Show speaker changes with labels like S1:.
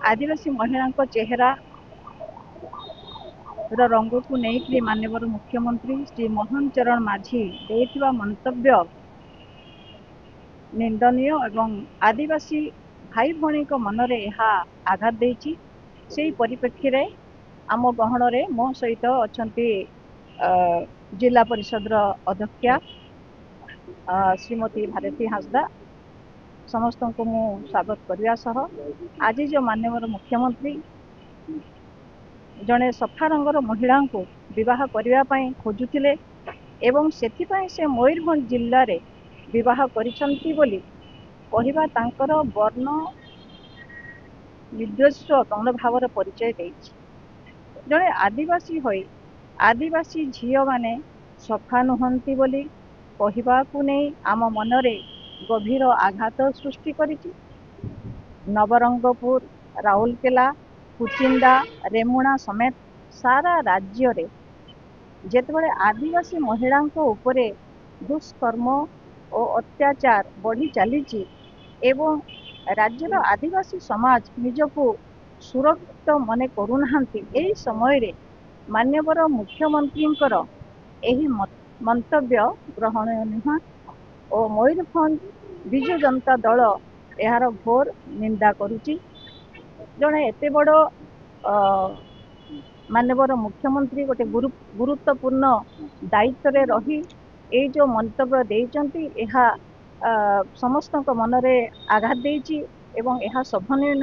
S1: आदिवासी महिला चेहरा रंग को लेकिन माननीय मुख्यमंत्री श्री मोहन चरण माझी देथिबा मंतव्य निंदनीय एवं आदिवासी भाई भौणी मनरे यह आघात देछि। से परिप्रेक्षी रे आम गहन रे मो सहित अछंती जिला परिषद अध्यक्षा श्रीमती भारती हांसदा समस्त को मु स्वागत करने सह आज जो माननीय मुख्यमंत्री जड़े सफा रंगर महिला को विवाह करने खोजुले एवं से मयूरभंज जिले में विवाह कर वर्ण निर्देश्व कौन भाव परिचय दे जड़े आदिवासी हो आदिवासी झील माने सफा नुहंती बोली कहवाकू नहीं आम मनरे गभीर आघात सृष्टि करी। नवरंगपुर राउरकेला कुचिंदा रेमुणा समेत सारा राज्य रे जेतबळे आदिवासी महिला उपरे दुष्कर्म और अत्याचार बढ़ी चली एवं राज्यर आदिवासी समाज निजको सुरक्षित मने करूना यही समय रे मान्यवर मुख्यमंत्री यही मंतव्य ग्रहणीय नुह और मयूरभंज विजु जनता दल यार घोर निंदा करुच्ची। जड़े एत बड़ माननीय मुख्यमंत्री गोटे गुरुत्वपूर्ण दायित्व रही ये जो मंतव्य देइचंती यह समस्त मनरे आघात देइची एवं यह शोभनीय।